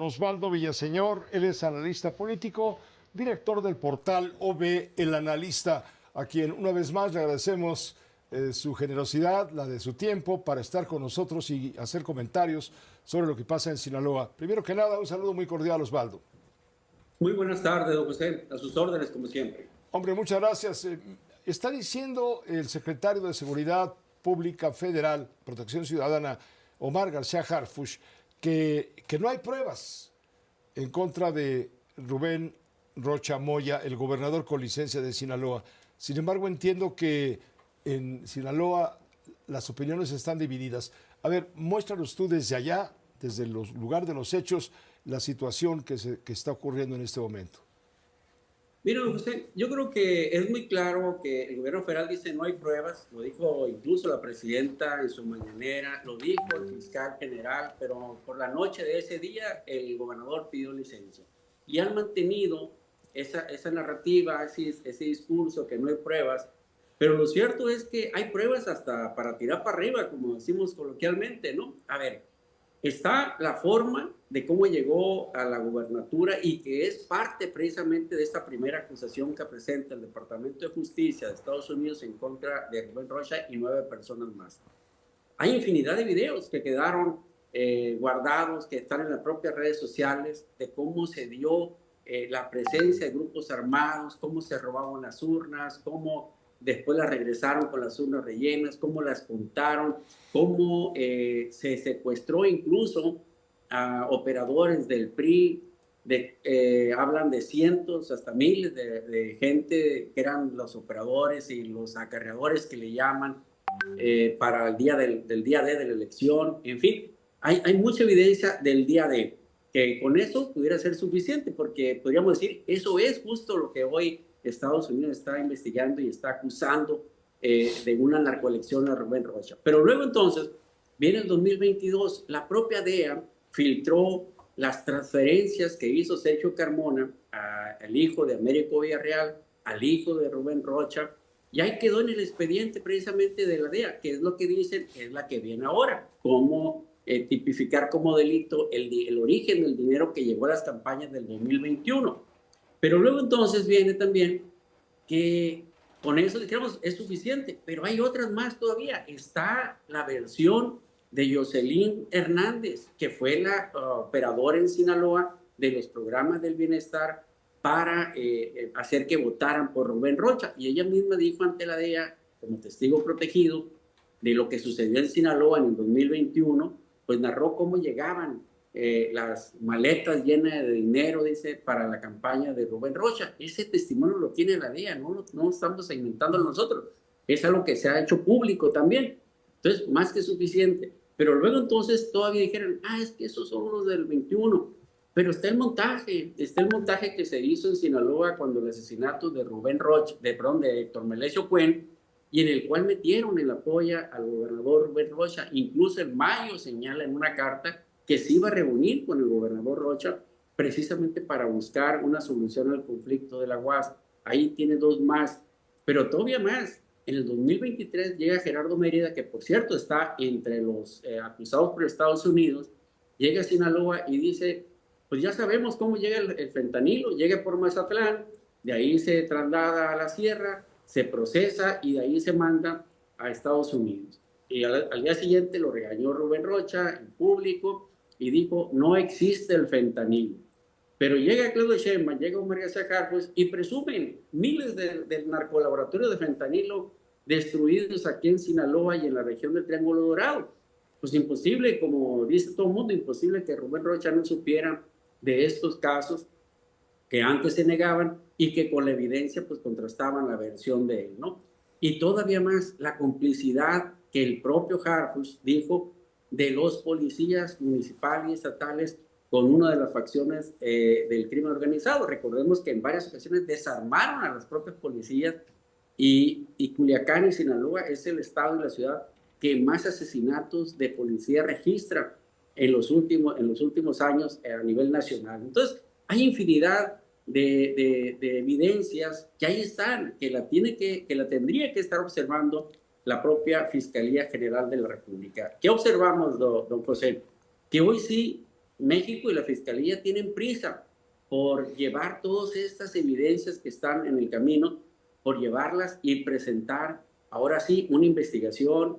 Osvaldo Villaseñor. Él es analista político, director del portal OV El Analista, a quien una vez más le agradecemos su generosidad, la de su tiempo, para estar con nosotros y hacer comentarios sobre lo que pasa en Sinaloa. Primero que nada, un saludo muy cordial, Osvaldo. Muy buenas tardes, don José. A sus órdenes, como siempre. Hombre, muchas gracias. Está diciendo el secretario de Seguridad Pública Federal, Protección Ciudadana, Omar García Harfuch, que no hay pruebas en contra de Rubén Rocha Moya, el gobernador con licencia de Sinaloa. Sin embargo, entiendo que en Sinaloa las opiniones están divididas. A ver, muéstranos tú desde allá, desde el lugar de los hechos, la situación que está ocurriendo en este momento. Mira, don José, yo creo que es muy claro que el gobierno federal dice no hay pruebas, lo dijo incluso la presidenta en su mañanera, lo dijo el fiscal general, pero por la noche de ese día el gobernador pidió licencia. Y han mantenido esa narrativa, ese discurso que no hay pruebas, pero lo cierto es que hay pruebas hasta para tirar para arriba, como decimos coloquialmente, ¿no? A ver, está la forma de cómo llegó a la gubernatura y que es parte precisamente de esta primera acusación que presenta el Departamento de Justicia de Estados Unidos en contra de Rubén Rocha y 9 personas más. Hay infinidad de videos que quedaron guardados, que están en las propias redes sociales, de cómo se dio la presencia de grupos armados, cómo se robaban las urnas, cómo después las regresaron con las urnas rellenas, cómo las contaron, cómo se secuestró incluso a operadores del PRI, hablan de cientos hasta miles de gente que eran los operadores y los acarreadores que le llaman para el día del día D de la elección. En fin, hay mucha evidencia del día D, que con eso pudiera ser suficiente, porque podríamos decir, eso es justo lo que hoy Estados Unidos está investigando y está acusando de una narcoelección a Rubén Rocha. Pero luego entonces, viene el 2022, la propia DEA filtró las transferencias que hizo Sergio Carmona al hijo de Américo Villarreal, al hijo de Rubén Rocha, y ahí quedó en el expediente precisamente de la DEA, que es lo que dicen, es la que viene ahora, cómo tipificar como delito el origen del dinero que llegó a las campañas del 2021. Pero luego entonces viene también que con eso, digamos, es suficiente, pero hay otras más todavía. Está la versión de Jocelyn Hernández, que fue la operadora en Sinaloa de los programas del bienestar para hacer que votaran por Rubén Rocha. Y ella misma dijo ante la DEA, como testigo protegido, de lo que sucedió en Sinaloa en el 2021, pues narró cómo llegaban las maletas llenas de dinero, dice, para la campaña de Rubén Rocha. Ese testimonio lo tiene la DEA, no estamos inventando nosotros. Es algo que se ha hecho público también. Entonces, más que suficiente. Pero luego entonces todavía dijeron, es que esos son los del 21. Pero está el montaje que se hizo en Sinaloa cuando el asesinato de Rubén Rocha, de Héctor Melesio Cuen, y en el cual metieron el apoyo al gobernador Rubén Rocha. Incluso en mayo señala en una carta que se iba a reunir con el gobernador Rocha precisamente para buscar una solución al conflicto de la UAS. Ahí tiene dos más, pero todavía más. En el 2023 llega Gerardo Mérida, que por cierto está entre los acusados por Estados Unidos, llega a Sinaloa y dice, pues ya sabemos cómo llega el fentanilo, llega por Mazatlán, de ahí se traslada a la sierra, se procesa y de ahí se manda a Estados Unidos. Y al día siguiente lo regañó Rubén Rocha en público y dijo, no existe el fentanilo. Pero llega Claudio Sheinbaum, llega Omar García Harfuch y presumen miles de narcolaboratorios de fentanilo destruidos aquí en Sinaloa y en la región del Triángulo Dorado. Pues imposible, como dice todo el mundo, imposible que Rubén Rocha no supiera de estos casos que antes se negaban y que con la evidencia pues contrastaban la versión de él, ¿no? Y todavía más, la complicidad que el propio Harfuch dijo de los policías municipales y estatales con una de las facciones del crimen organizado. Recordemos que en varias ocasiones desarmaron a las propias policías y Culiacán y Sinaloa es el estado y la ciudad que más asesinatos de policía registra en los últimos años a nivel nacional. Entonces, hay infinidad de evidencias que ahí están, que la tendría que estar observando la propia Fiscalía General de la República. ¿Qué observamos, don José? Que hoy sí México y la Fiscalía tienen prisa por llevar todas estas evidencias que están en el camino, por llevarlas y presentar, ahora sí, una investigación,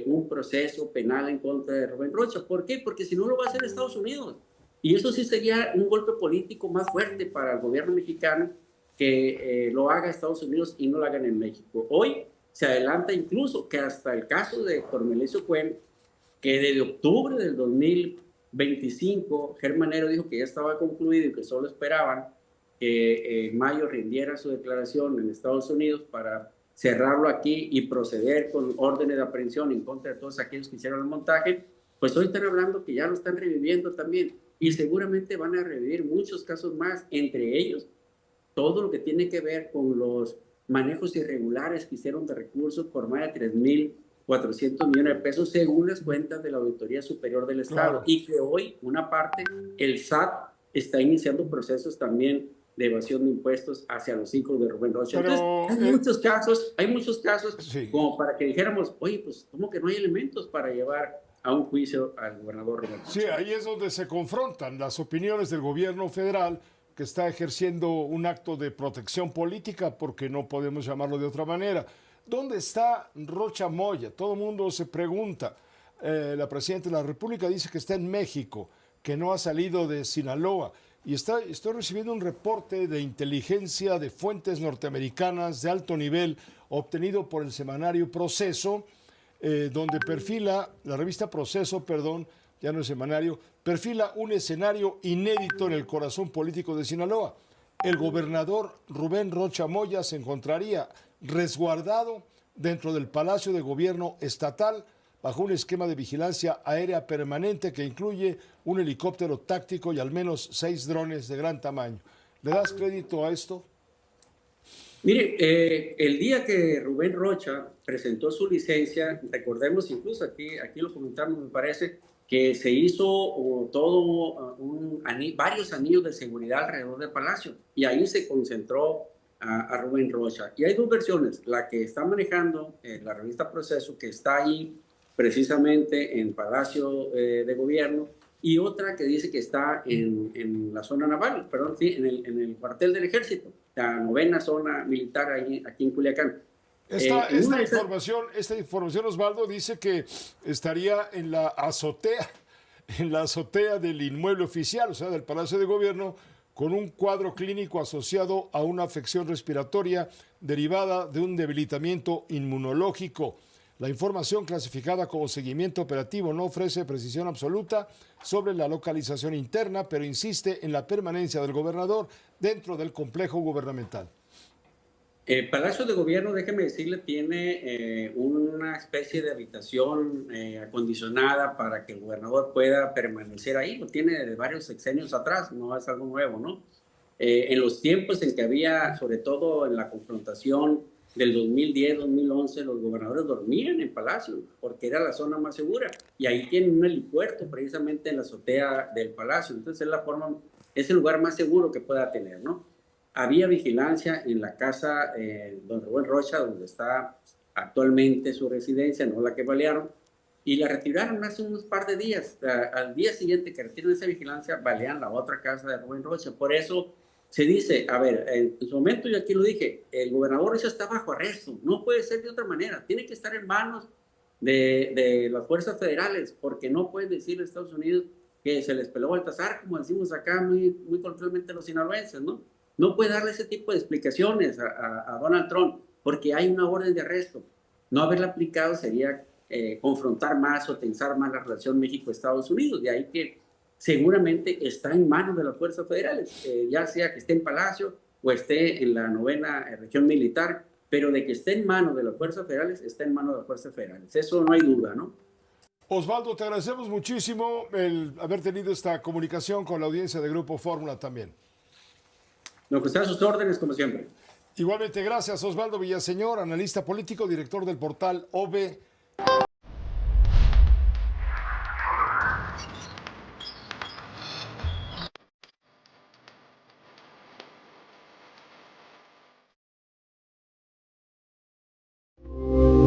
un proceso penal en contra de Rubén Rocha. ¿Por qué? Porque si no lo va a hacer Estados Unidos. Y eso sí sería un golpe político más fuerte para el gobierno mexicano, que lo haga Estados Unidos y no lo hagan en México. Hoy se adelanta incluso que hasta el caso de Cormelesio Cuen, que desde octubre del 2025, Germanero dijo que ya estaba concluido y que solo esperaban que en mayo rindiera su declaración en Estados Unidos para cerrarlo aquí y proceder con órdenes de aprehensión en contra de todos aquellos que hicieron el montaje, pues hoy están hablando que ya lo están reviviendo también y seguramente van a revivir muchos casos más, entre ellos todo lo que tiene que ver con los manejos irregulares que hicieron de recursos por más de 3,400 millones de pesos según las cuentas de la Auditoría Superior del Estado. Claro. Y que hoy una parte, el SAT, está iniciando procesos también de evasión de impuestos hacia los hijos de Rubén Rocha. Pero, entonces, hay muchos casos sí, como para que dijéramos, oye, pues ¿cómo que no hay elementos para llevar a un juicio al gobernador Rubén Rocha? Sí, ahí es donde se confrontan las opiniones del gobierno federal, que está ejerciendo un acto de protección política, porque no podemos llamarlo de otra manera. ¿Dónde está Rocha Moya? Todo el mundo se pregunta. La presidenta de la República dice que está en México, que no ha salido de Sinaloa. Y estoy recibiendo un reporte de inteligencia de fuentes norteamericanas de alto nivel, obtenido por el semanario Proceso, donde perfila, la revista Proceso, perdón, ya no es semanario, perfila un escenario inédito en el corazón político de Sinaloa. El gobernador Rubén Rocha Moya se encontraría resguardado dentro del Palacio de Gobierno Estatal bajo un esquema de vigilancia aérea permanente que incluye un helicóptero táctico y al menos 6 drones de gran tamaño. ¿Le das crédito a esto? Mire, el día que Rubén Rocha presentó su licencia, recordemos incluso aquí lo comentamos, me parece, que se hizo varios anillos de seguridad alrededor del palacio y ahí se concentró a Rubén Rocha. Y hay dos versiones, la que está manejando la revista Proceso, que está ahí precisamente en Palacio de Gobierno, y otra que dice que está en la zona naval, perdón, sí, en el cuartel del ejército, la 9ª zona militar aquí en Culiacán. Esta información, Osvaldo, dice que estaría en la azotea del inmueble oficial, o sea, del Palacio de Gobierno, con un cuadro clínico asociado a una afección respiratoria derivada de un debilitamiento inmunológico. La información clasificada como seguimiento operativo no ofrece precisión absoluta sobre la localización interna, pero insiste en la permanencia del gobernador dentro del complejo gubernamental. El Palacio de Gobierno, déjeme decirle, tiene una especie de habitación acondicionada para que el gobernador pueda permanecer ahí. Lo tiene de varios sexenios atrás, no es algo nuevo, ¿no? En los tiempos en que había, sobre todo en la confrontación del 2010-2011, los gobernadores dormían en Palacio porque era la zona más segura. Y ahí tienen un helipuerto precisamente en la azotea del Palacio. Entonces es el lugar más seguro que pueda tener, ¿no? Había vigilancia en la casa don Rubén Rocha, donde está actualmente su residencia, no la que balearon, y la retiraron hace unos par de días. Al día siguiente que retiran esa vigilancia, balean la otra casa de Rubén Rocha. Por eso se dice, a ver, en su momento yo aquí lo dije, el gobernador Rocha está bajo arresto, no puede ser de otra manera, tiene que estar en manos de las fuerzas federales, porque no pueden decir a Estados Unidos que se les peló Baltasar, como decimos acá muy coloquialmente los sinaloenses, ¿no? No puede darle ese tipo de explicaciones a Donald Trump porque hay una orden de arresto. No haberla aplicado sería confrontar más o tensar más la relación México-Estados Unidos. De ahí que seguramente está en manos de las fuerzas federales, ya sea que esté en Palacio o esté en la 9ª región militar, pero de que esté en manos de las fuerzas federales, está en manos de las fuerzas federales. Eso no hay duda, ¿no? Osvaldo, te agradecemos muchísimo el haber tenido esta comunicación con la audiencia de Grupo Fórmula también. Lo que está a sus órdenes, como siempre. Igualmente, gracias, Osvaldo Villaseñor, analista político, director del portal OVE.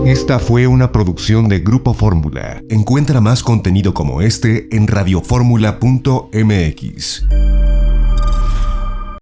Esta fue una producción de Grupo Fórmula. Encuentra más contenido como este en radioformula.mx.